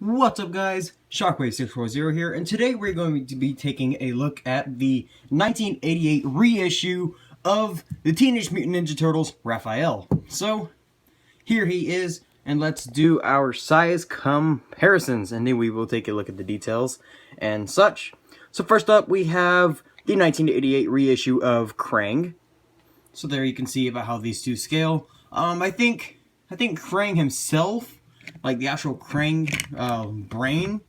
What's up, guys? Shockwave640 here, and today we're going to be taking a look at the 1988 reissue of the Teenage Mutant Ninja Turtles Raphael. So, here he is, and let's do our size comparisons, and then we will take a look at the details and such. So first up, we have the 1988 reissue of Krang. So there you can see about how these two scale. I think Krang himself, like the actual Krang brain,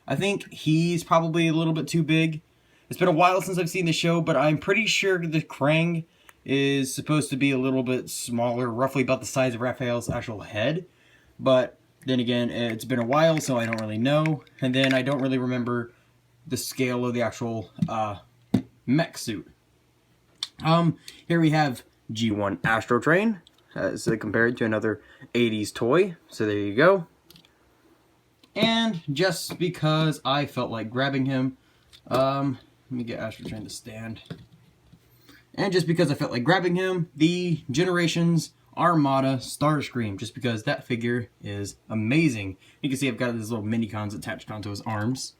I think he's probably a little bit too big. It's been a while since I've seen the show, but I'm pretty sure the Krang is supposed to be a little bit smaller, roughly about the size of Raphael's actual head. But then again, it's been a while, so I don't really know. And then I don't really remember the scale of the actual mech suit. Here we have G1 Astro Train, as compared to another 80s toy. So there you go. And just because I felt like grabbing him, let me get Astro Train to stand. And just because I felt like grabbing him, the Generations Armada Starscream, just because that figure is amazing. You can see I've got these little mini-cons attached onto his arms.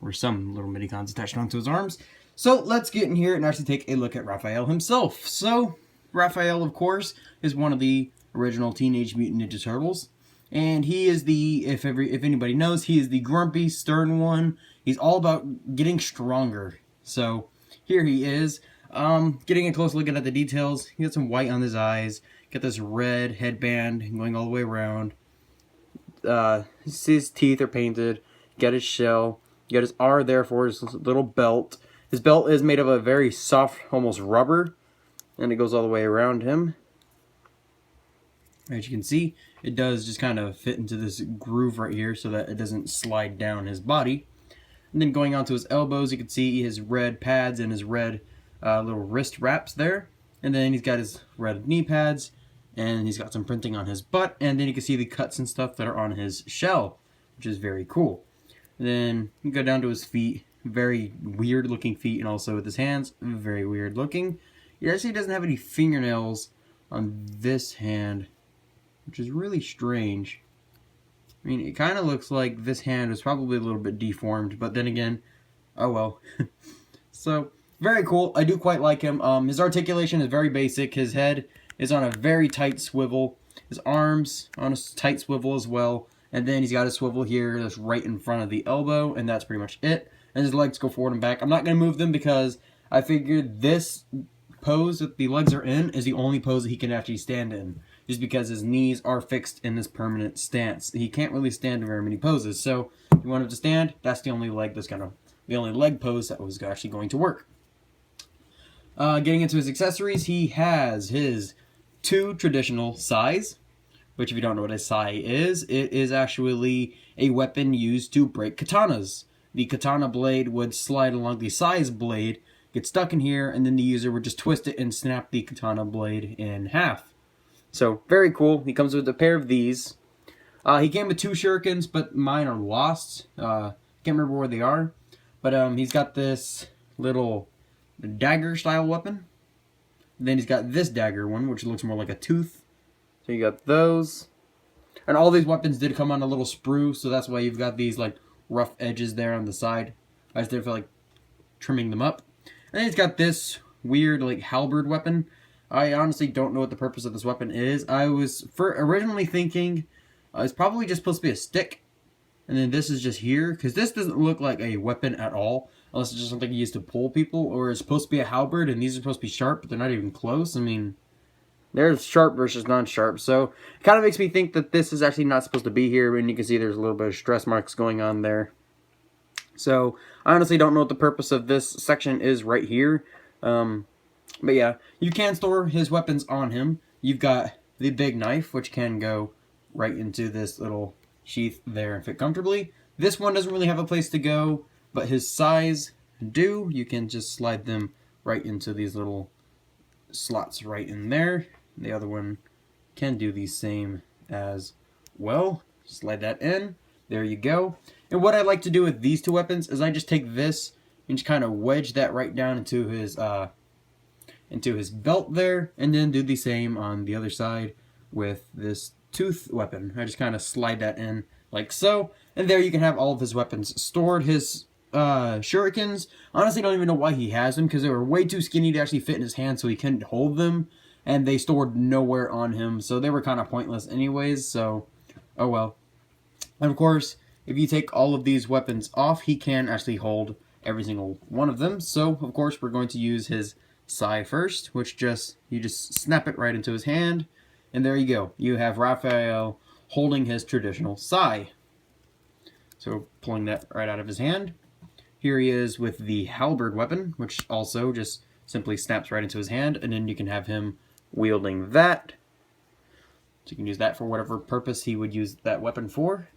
Or some little mini-cons attached onto his arms. So let's get in here and actually take a look at Raphael himself. So, Raphael, of course, is one of the original Teenage Mutant Ninja Turtles. And he is the, if anybody knows, he is the grumpy, stern one. He's all about getting stronger. So, here he is. Getting a close look at the details. He got some white on his eyes. Got this red headband going all the way around. His teeth are painted. Got his shell. You got his R there for his little belt. His belt is made of a very soft, almost rubber. And it goes all the way around him. As you can see, it does just kind of fit into this groove right here so that it doesn't slide down his body. And then going on to his elbows, you can see his red pads and his red little wrist wraps there. And then he's got his red knee pads. And he's got some printing on his butt. And then you can see the cuts and stuff that are on his shell, which is very cool. Then you go down to his feet, very weird looking feet, and also with his hands, very weird looking. He actually doesn't have any fingernails on this hand, which is really strange. I mean, it kind of looks like this hand is probably a little bit deformed, but then again, oh well. So, very cool. I do quite like him. His articulation is very basic. His head is on a very tight swivel. His arms on a tight swivel as well. And then he's got a swivel here that's right in front of the elbow, and that's pretty much it. And his legs go forward and back. I'm not going to move them because I figured this pose that the legs are in is the only pose that he can actually stand in. Just because his knees are fixed in this permanent stance. He can't really stand in very many poses. So if you want him to stand, that's the only leg that's the only leg pose that was actually going to work. Getting into his accessories, he has his 2 traditional sais. Which, if you don't know what a sai is, it is actually a weapon used to break katanas. The katana blade would slide along the sai's blade, get stuck in here, and then the user would just twist it and snap the katana blade in half. So, very cool. He comes with a pair of these. He came with 2 shurikens, but mine are lost. Can't remember where they are. But he's got this little dagger-style weapon. And then he's got this dagger one, which looks more like a tooth. So you got those. And all these weapons did come on a little sprue, so that's why you've got these like rough edges there on the side. I just did feel like trimming them up. And then he's got this weird like halberd weapon. I honestly don't know what the purpose of this weapon is. I was originally thinking it's probably just supposed to be a stick. And then this is just here, because this doesn't look like a weapon at all. Unless it's just something used to pull people, or it's supposed to be a halberd, and these are supposed to be sharp, but they're not even close. I mean, there's sharp versus non-sharp, so it kind of makes me think that this is actually not supposed to be here, and you can see there's a little bit of stress marks going on there. So, I honestly don't know what the purpose of this section is right here. But yeah, you can store his weapons on him. You've got the big knife, which can go right into this little sheath there and fit comfortably. This one doesn't really have a place to go, but his sais do. You can just slide them right into these little slots right in there. The other one can do the same as well. Slide that in. There you go. And what I like to do with these 2 weapons is I just take this and just kind of wedge that right down into his belt there, and then do the same on the other side with this tooth weapon. I just kind of slide that in like so. And there you can have all of his weapons stored. His shurikens, honestly don't even know why he has them, because they were way too skinny to actually fit in his hand, so he couldn't hold them, and they stored nowhere on him, so they were kind of pointless anyways, so oh well. And of course, if you take all of these weapons off, he can actually hold every single one of them. So of course we're going to use his sai first, which you just snap it right into his hand, and there you go. You have RAPHAEL holding his traditional sai. So pulling that right out of his hand. Here he is with the halberd weapon, which also just simply snaps right into his hand, and then you can have him wielding that. So you can use that for whatever purpose he would use that weapon for.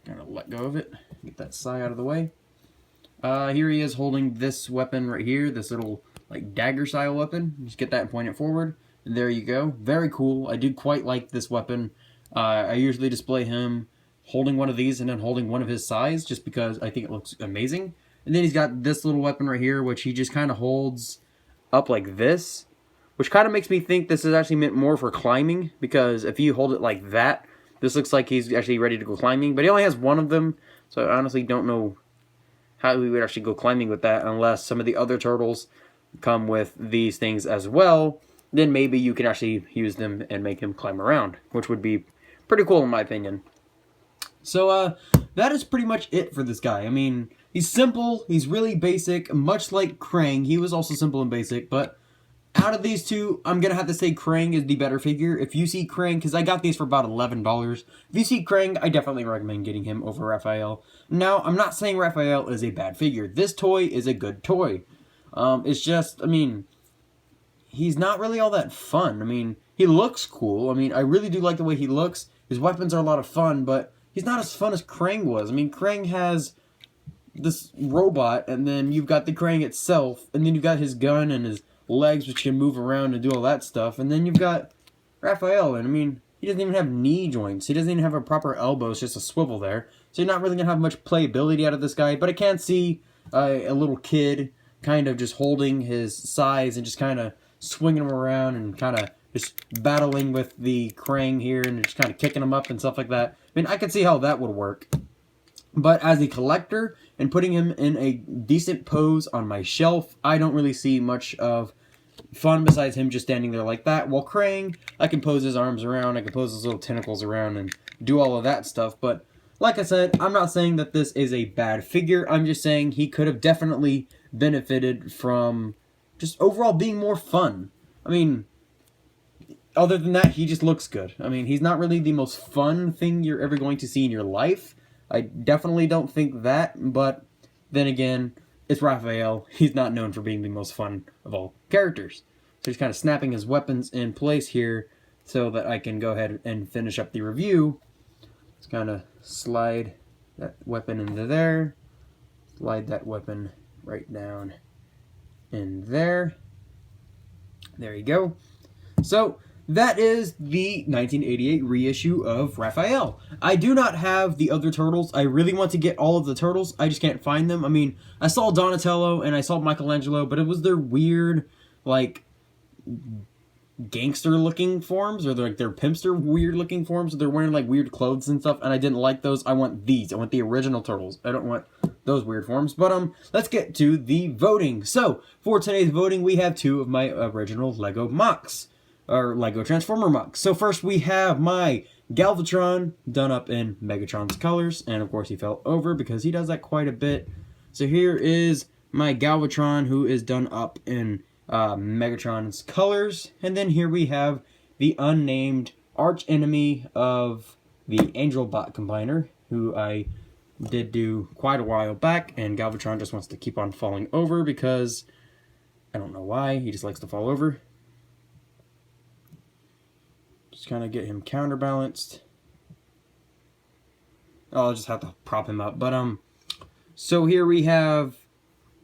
Gonna let go of it, get that sai out of the way. Here he is holding this weapon right here, this little like dagger style weapon. Just get that and point it forward, and there you go. Very cool. I do quite like this weapon. I usually display him holding one of these and then holding one of his sais, just because I think it looks amazing. And then he's got this little weapon right here, which he just kind of holds up like this, which kind of makes me think this is actually meant more for climbing, because if you hold it like that, this looks like he's actually ready to go climbing, but he only has one of them, so I honestly don't know how we would actually go climbing with that, unless some of the other turtles come with these things as well. Then maybe you can actually use them and make him climb around, which would be pretty cool in my opinion. So that is pretty much it for this guy. I mean, he's simple, he's really basic, much like Krang. He was also simple and basic, but out of these two, I'm going to have to say Krang is the better figure. If you see Krang, because I got these for about $11. If you see Krang, I definitely recommend getting him over RAPHAEL. Now, I'm not saying RAPHAEL is a bad figure. This toy is a good toy. It's just, I mean, he's not really all that fun. I mean, he looks cool. I mean, I really do like the way he looks. His weapons are a lot of fun, but he's not as fun as Krang was. I mean, Krang has this robot, and then you've got the Krang itself, and then you've got his gun and his legs, which can move around and do all that stuff, and then you've got RAPHAEL, and I mean, he doesn't even have knee joints, he doesn't even have a proper elbow, it's just a swivel there, so you're not really going to have much playability out of this guy, but I can see a little kid kind of just holding his sais and just kind of swinging him around and kind of just battling with the Krang here and just kind of kicking him up and stuff like that. I mean, I could see how that would work. But as a collector and putting him in a decent pose on my shelf, I don't really see much of fun besides him just standing there like that. While Krang, I can pose his arms around, I can pose his little tentacles around and do all of that stuff. But like I said, I'm not saying that this is a bad figure. I'm just saying he could have definitely benefited from just overall being more fun. I mean, other than that, he just looks good. I mean, he's not really the most fun thing you're ever going to see in your life. I definitely don't think that, but then again, it's RAPHAEL. He's not known for being the most fun of all characters. So he's kind of snapping his weapons in place here so that I can go ahead and finish up the review. Let's kind of slide that weapon into there. Slide that weapon right down in there. There you go. So that is the 1988 reissue of RAPHAEL. I do not have the other turtles. I really want to get all of the turtles. I just can't find them. I mean, I saw Donatello and I saw Michelangelo, but it was their weird, like, gangster-looking forms, or their pimpster weird-looking forms. They're wearing, like, weird clothes and stuff, and I didn't like those. I want these. I want the original turtles. I don't want those weird forms. But, let's get to the voting. So, for today's voting, we have two of my original Lego MOCs. Or Lego Transformer MOCs. So first we have my Galvatron done up in Megatron's colors, and of course he fell over because he does that quite a bit. So here is my Galvatron, who is done up in Megatron's colors, and then here we have the unnamed arch enemy of the Angelbot Combiner, who I did do quite a while back, and Galvatron just wants to keep on falling over because I don't know why, he just likes to fall over. Just kind of get him counterbalanced. I'll just have to prop him up. But, so here we have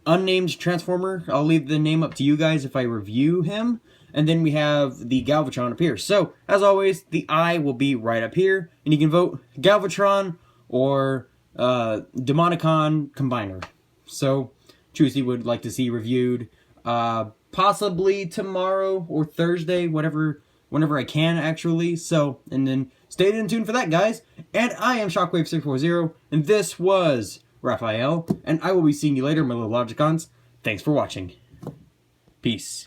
unnamed Transformer. I'll leave the name up to you guys if I review him. And then we have the Galvatron up here. So, as always, the eye will be right up here. And you can vote Galvatron or Demonicon Combiner. So, choose who you would like to see reviewed. Possibly tomorrow or Thursday, whatever whenever I can, actually. So, and then stay tuned for that, guys. And I am Shockwave640, and this was Raphael, and I will be seeing you later, my little Logicons. Thanks for watching. Peace.